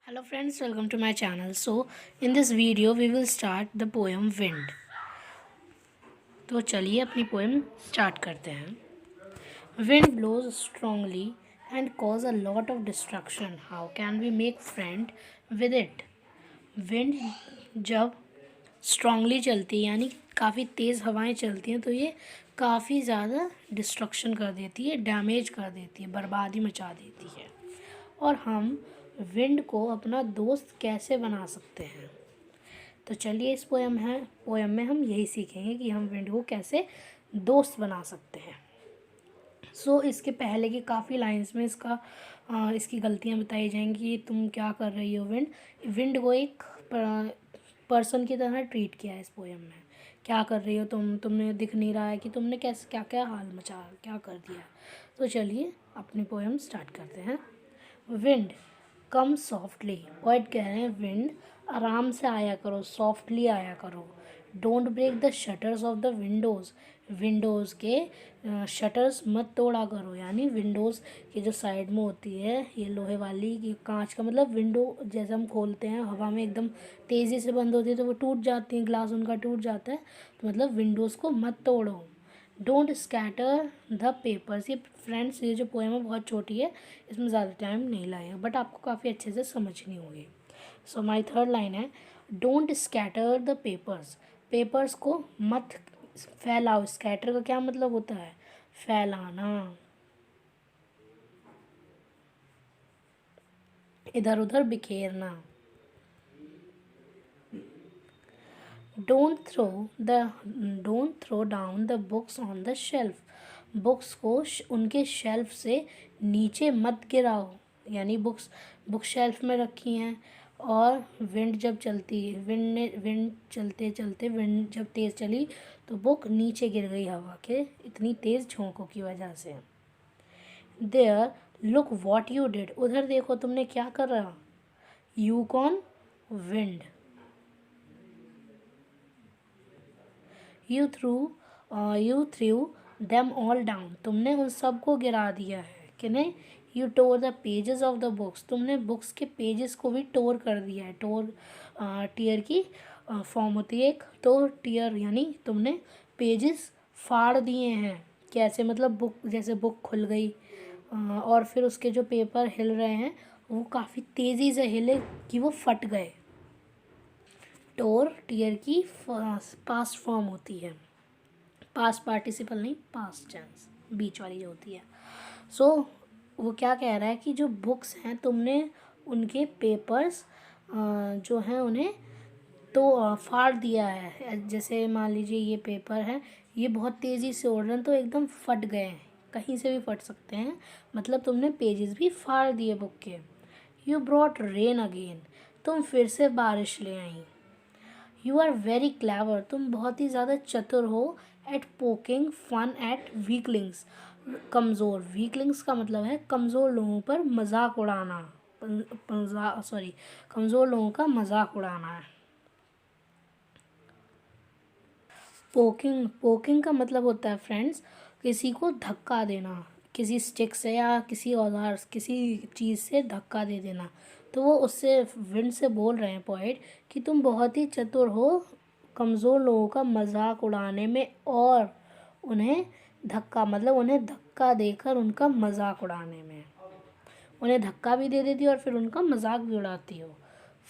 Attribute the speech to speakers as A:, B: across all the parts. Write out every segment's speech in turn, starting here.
A: Hello friends, welcome to my channel. So in this video we will start the poem Wind. तो चलिए अपनी poem start करते हैं. Wind blows strongly and cause a lot of destruction. How can we make friend with it? Wind जब strongly चलती है यानी काफ़ी तेज़ हवाएं चलती हैं तो ये काफ़ी ज़्यादा डिस्ट्रक्शन कर देती है, डैमेज कर देती है, बर्बादी मचा देती है. और हम विंड को अपना दोस्त कैसे बना सकते हैं. तो चलिए इस पोएम में हम यही सीखेंगे कि हम विंड को कैसे दोस्त बना सकते हैं. इसके पहले की काफ़ी लाइंस में इसकी गलतियाँ बताई जाएंगी. तुम क्या कर रही हो विंड को एक पर्सन की तरह ट्रीट किया है इस पोएम में. क्या कर रही हो तुमने दिख नहीं रहा है कि तुमने कैसे क्या क्या हाल मचा क्या कर दिया. तो चलिए अपनी पोएम स्टार्ट करते हैं. विंड कम सॉफ्टली. पोएट कह रहे हैं विंड आराम से आया करो, सॉफ्टली आया करो. Don't break the shutters of the windows के शटर्स मत तोड़ा करो. यानी विंडोज़ की जो साइड में होती है ये लोहे वाली ये कांच का मतलब विंडो जैसे हम खोलते हैं हवा में एकदम तेज़ी से बंद होती है तो वो टूट जाती हैं, ग्लास उनका टूट जाता है. तो मतलब विंडोज़ को मत तोड़ो. Don't scatter the papers. ये फ्रेंड्स ये जो पोएम है बहुत छोटी है, इसमें ज़्यादा टाइम नहीं लगेगा बट आपको काफ़ी अच्छे से समझनी होगी. सो माई थर्ड लाइन है डोंट स्कैटर द पेपर्स को मत फैलाओ. स्कैटर का क्या मतलब होता है? फैलाना, इधर उधर बिखेरना. Don't throw down the books on the shelf. Books को उनके शेल्फ से नीचे मत गिराओ. यानी बुक शेल्फ में रखी हैं और विंड जब चलती है विंड चलते चलते विंड जब तेज़ चली तो बुक नीचे गिर गई हवा के इतनी तेज़ झोंकों की वजह से. There look what you did. उधर देखो तुमने क्या कर रहा. यू कौन? Wind. You threw them all down. तुमने उन सब को गिरा दिया है. किन्हें? You tore the pages of the books. तुमने बुक्स के पेजेस को भी टोर कर दिया है. टीयर की फॉर्म होती है एक. तो टीयर यानी तुमने पेजेस फाड़ दिए हैं. कैसे? मतलब जैसे बुक खुल गई और फिर उसके जो पेपर हिल रहे हैं वो काफ़ी तेज़ी से हिले कि वो फट गए. टोर टीयर की पास्ट फॉर्म होती है. पास्ट पार्टिसिपल नहीं, पास्ट टेंस बीच वाली जो होती है. वो क्या कह रहा है कि जो बुक्स हैं तुमने उनके पेपर्स जो हैं उन्हें तो फाड़ दिया है. जैसे मान लीजिए ये पेपर है, ये बहुत तेज़ी से उड़ रहे हैं तो एकदम फट गए हैं. कहीं से भी फट सकते हैं. मतलब तुमने पेजेस भी फाड़ दिए बुक के. You brought rain again. तुम फिर से बारिश ले आई. You are very clever. तुम बहुत ही ज़्यादा चतुर हो. At poking fun at weaklings. Weaklings का मतलब है कमज़ोर लोगों पर मजाक उड़ाना. कमज़ोर लोगों का मजाक उड़ाना है. पोकिंग का मतलब होता है फ्रेंड्स किसी को धक्का देना. किसी स्टिक से या किसी औजार किसी चीज़ से धक्का दे देना. तो वो उससे विंड से बोल रहे हैं पोएट कि तुम बहुत ही चतुर हो कमज़ोर लोगों का मजाक उड़ाने में और उन्हें धक्का देकर उनका मजाक उड़ाने में. उन्हें धक्का भी दे देती हो और फिर उनका मजाक भी उड़ाती हो.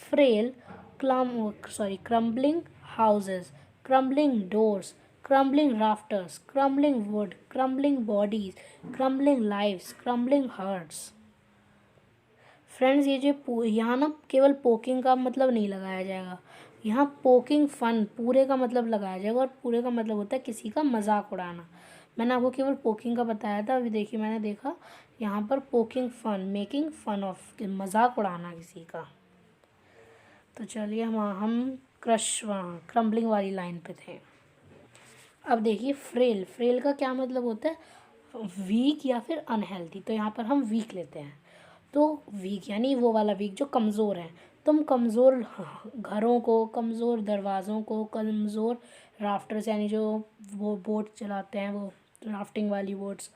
A: Frail crumbling houses, crumbling doors, crumbling rafters, crumbling wood, crumbling bodies, crumbling lives, crumbling hearts. Friends ये जो यहाँ ना केवल पोकिंग का मतलब नहीं लगाया जाएगा. यहाँ पोकिंग फन पूरे का मतलब लगाया जाएगा और पूरे का मतलब होता है किसी का मजाक उड़ाना. मैंने आपको केवल पोकिंग का बताया था. अभी देखिए मैंने देखा यहाँ पर poking fun, making fun of, मजाक उड़ाना किसी का. तो चलिए हम क्रम्बलिंग वाली लाइन पे थे. अब देखिए फ्रेल का क्या मतलब होता है? वीक या फिर अनहेल्दी. तो यहाँ पर हम वीक लेते हैं. तो वीक यानी वो वाला वीक जो कमज़ोर है. तुम कमज़ोर घरों को, कमज़ोर दरवाज़ों को, कमज़ोर राफ्टर्स यानी जो वो बोट चलाते हैं वो राफ्टिंग वाली बोट्स,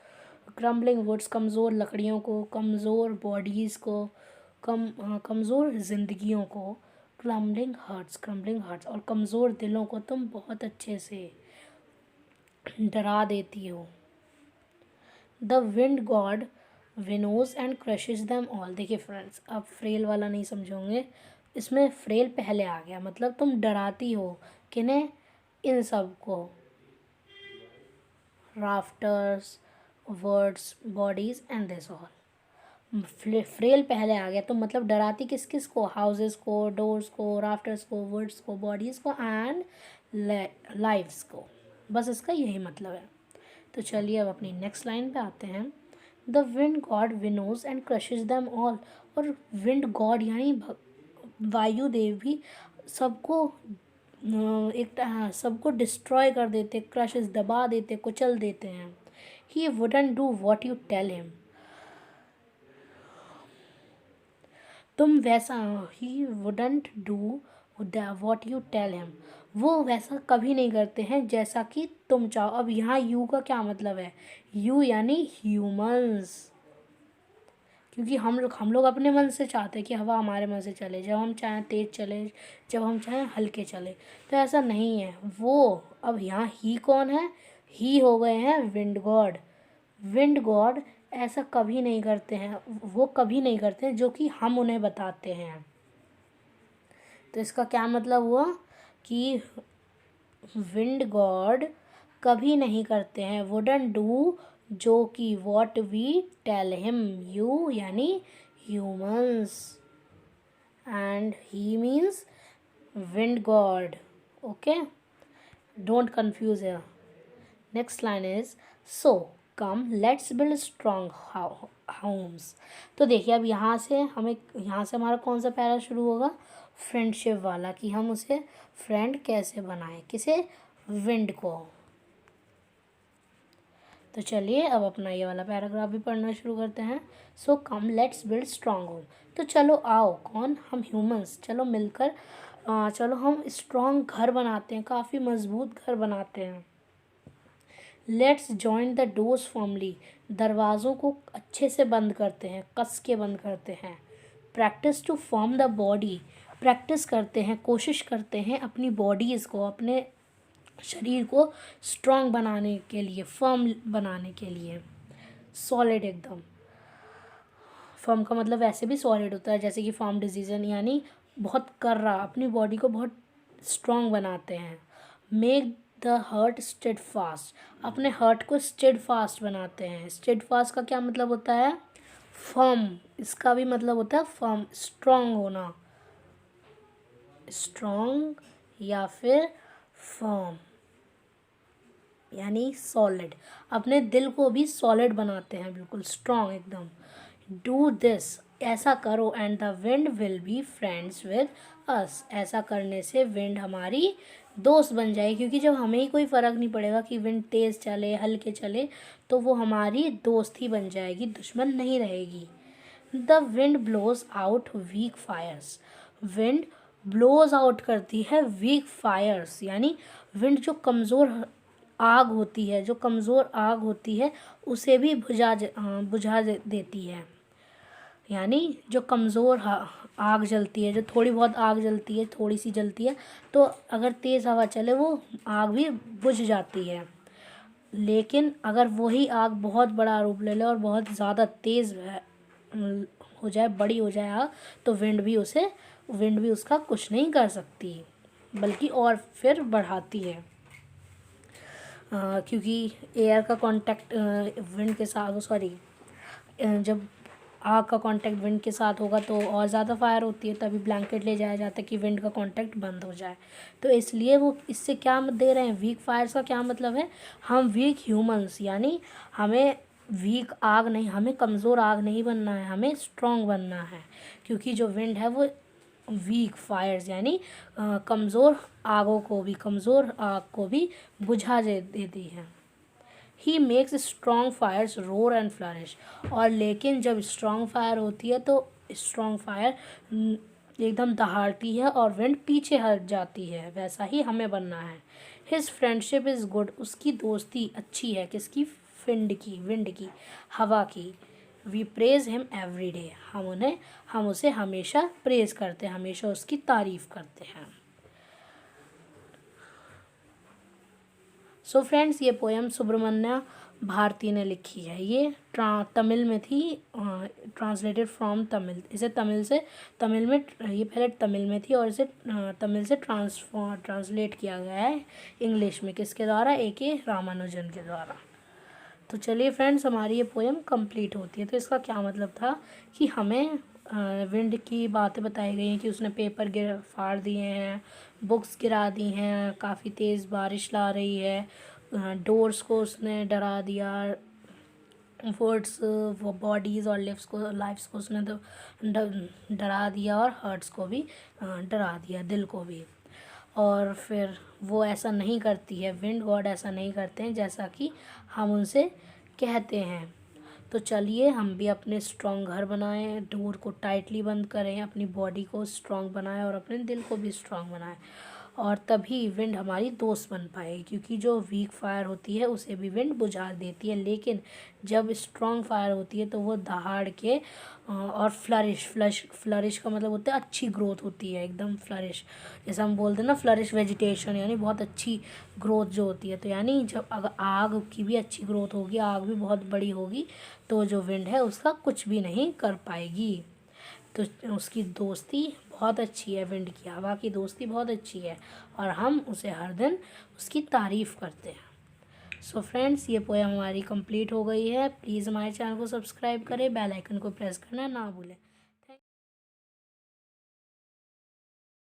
A: क्रम्बलिंग वुड्स कमज़ोर लकड़ियों को, कमज़ोर बॉडीज़ को, कमज़ोर जिंदगियों को, क्रम्बलिंग हर्ट्स, और कमज़ोर दिलों को तुम बहुत अच्छे से डरा देती हो। The wind god winnows and crushes them all. देखिए फ्रेंड्स, आप फ्रेल वाला नहीं समझोगे, इसमें फ्रेल पहले आ गया, मतलब तुम डराती हो किन्हें, इन सब को, rafters, words, bodies and this all. Frail पहले आ गया तो मतलब डराती किस किस को, हाउसेस को, डोर्स को, राफ्टर्स को, वर्ड्स को, बॉडीज़ को एंड लाइव्स को। बस इसका यही मतलब है। तो चलिए अब अपनी नेक्स्ट लाइन पे आते हैं। The wind god winnows and crushes them all. और विंड गॉड यानी वायुदेव भी सबको सबको डिस्ट्रॉय कर देते, क्रशेस दबा देते, कुचल देते हैं। He wouldn't do what you tell him. तुम वैसा, he wouldn't do what you tell him, वो वैसा कभी नहीं करते हैं जैसा कि तुम चाहो। अब यहाँ यू का क्या मतलब है, यू यानी ह्यूमंस, क्योंकि हम लोग अपने मन से चाहते हैं कि हवा हमारे मन से चले, जब हम चाहें तेज़ चले, जब हम चाहें हल्के चले। तो ऐसा नहीं है वो। अब यहाँ ही कौन है, ही हो गए हैं विंड गॉड। विंड गॉड ऐसा कभी नहीं करते हैं, वो कभी नहीं करते हैं जो कि हम उन्हें बताते हैं। तो इसका क्या मतलब हुआ कि विंड गॉड कभी नहीं करते हैं, वुडंट डू, जो कि what we tell him, you यानी humans and he means wind god. Okay, don't confuse here. Next line is so come let's build strong homes. तो देखिए अब यहाँ से हमारा कौन सा पैरा शुरू होगा, फ्रेंडशिप वाला, कि हम उसे फ्रेंड कैसे बनाएं, किसे, विंड को। तो चलिए अब अपना ये वाला पैराग्राफ भी पढ़ना शुरू करते हैं। So come let's build strong home. तो चलो आओ, कौन, हम ह्यूमंस, चलो मिलकर चलो हम स्ट्रॉन्ग घर बनाते हैं, काफ़ी मजबूत घर बनाते हैं। Let's join the doors firmly, दरवाज़ों को अच्छे से बंद करते हैं, कस के बंद करते हैं। Practice to form the body, practice करते हैं, कोशिश करते हैं अपनी बॉडीज़ को, अपने शरीर को स्ट्रॉन्ग बनाने के लिए, फर्म बनाने के लिए, सॉलिड एकदम। फर्म का मतलब वैसे भी सॉलिड होता है, जैसे कि फर्म डिसीजन यानी बहुत कर्रा, अपनी बॉडी को बहुत स्ट्रॉन्ग बनाते हैं। Make the heart steadfast, अपने हर्ट को स्टेड फास्ट बनाते हैं। स्टेड फास्ट का क्या मतलब होता है, फर्म, इसका भी मतलब होता है फर्म, स्ट्रॉन्ग होना, स्ट्रॉन्ग या फिर फर्म यानी सॉलिड। अपने दिल को भी सॉलिड बनाते हैं, बिल्कुल स्ट्रॉन्ग एकदम। डू दिस, ऐसा करो, and the wind will be friends with us, ऐसा करने से विंड हमारी दोस्त बन जाए, क्योंकि जब हमें ही कोई फ़र्क नहीं पड़ेगा कि विंड तेज़ चले हल्के चले, तो वो हमारी दोस्त ही बन जाएगी, दुश्मन नहीं रहेगी। The wind blows out weak fires, wind blows out करती है वीक फायर्स, यानी विंड जो कमज़ोर आग होती है, जो कमज़ोर आग होती है उसे भी बुझा देती है। यानी जो कमज़ोर आग जलती है, जो थोड़ी बहुत आग जलती है, थोड़ी सी जलती है, तो अगर तेज़ हवा चले वो आग भी बुझ जाती है। लेकिन अगर वही आग बहुत बड़ा रूप ले ले और बहुत ज़्यादा तेज़ हो जाए, बड़ी हो जाए आग, तो विंड भी उसका कुछ नहीं कर सकती, बल्कि और फिर बढ़ाती है। क्योंकि एयर का कांटेक्ट विंड के साथ, जब आग का कांटेक्ट विंड के साथ होगा तो और ज़्यादा फायर होती है, तभी ब्लैंकेट ले जाया जाता है कि विंड का कांटेक्ट बंद हो जाए। तो इसलिए वो इससे क्या दे रहे हैं, वीक फायर्स का क्या मतलब है, हम वीक ह्यूमंस, यानी हमें वीक आग नहीं, हमें कमज़ोर आग नहीं बनना है, हमें स्ट्रॉन्ग बनना है। क्योंकि जो विंड है वो वीक फायर्स यानी कमज़ोर आग को भी बुझा देती है। He makes strong fires roar and flourish, और लेकिन जब स्ट्रॉन्ग फायर होती है तो स्ट्रॉन्ग फायर एकदम दहाड़ती है और विंड पीछे हट जाती है, वैसा ही हमें बनना है। हिज फ्रेंडशिप इज़ गुड, उसकी दोस्ती अच्छी है, किसकी, विंड की, हवा की। We praise him every day, हम उसे हमेशा प्रेज करते हैं, हमेशा उसकी तारीफ़ करते हैं। सो फ्रेंड्स, ये पोएम सुब्रमण्य भारती ने लिखी है। ये तमिल में थी, ट्रांसलेटेड फ्रॉम तमिल। इसे तमिल में ये पहले तमिल में थी और इसे तमिल से ट्रांसलेट किया गया है इंग्लिश में। किसके द्वारा? A.K. रामानुजन के द्वारा। तो चलिए फ्रेंड्स, हमारी ये पोएम कंप्लीट होती है। तो इसका क्या मतलब था कि हमें विंड की बातें बताई गई हैं कि उसने पेपर फाड़ दिए हैं, बुक्स गिरा दी हैं, काफ़ी तेज़ बारिश ला रही है, डोर्स को उसने डरा दिया, वर्ड्स वो बॉडीज़ और लाइफ्स को उसने डरा दिया, और हर्ट्स को भी डरा दिया, दिल को भी। और फिर वो ऐसा नहीं करती है, विंड गॉड ऐसा नहीं करते हैं जैसा कि हम उनसे कहते हैं। तो चलिए हम भी अपने स्ट्रॉन्ग घर बनाएं, डोर को टाइटली बंद करें, अपनी बॉडी को स्ट्रॉन्ग बनाएं और अपने दिल को भी स्ट्रॉन्ग बनाएं, और तभी विंड हमारी दोस्त बन पाएगी। क्योंकि जो वीक फायर होती है उसे भी विंड बुझा देती है, लेकिन जब स्ट्रॉन्ग फायर होती है तो वो दहाड़ के और फ्लरिश का मतलब होता है अच्छी ग्रोथ होती है, एकदम फ्लरिश, जैसे हम बोलते हैं ना फ्लरिश वेजिटेशन, यानी बहुत अच्छी ग्रोथ जो होती है। तो यानी जब अगर आग की भी अच्छी ग्रोथ होगी, आग भी बहुत बड़ी होगी, तो जो विंड है उसका कुछ भी नहीं कर पाएगी। तो उसकी दोस्ती बहुत अच्छी है, विंड की, हवा की दोस्ती बहुत अच्छी है, और हम उसे हर दिन उसकी तारीफ़ करते हैं। सो फ्रेंड्स, ये पोएम हमारी कंप्लीट हो गई है। प्लीज़ हमारे चैनल को सब्सक्राइब करें, बेल आइकन को प्रेस करना ना भूलें।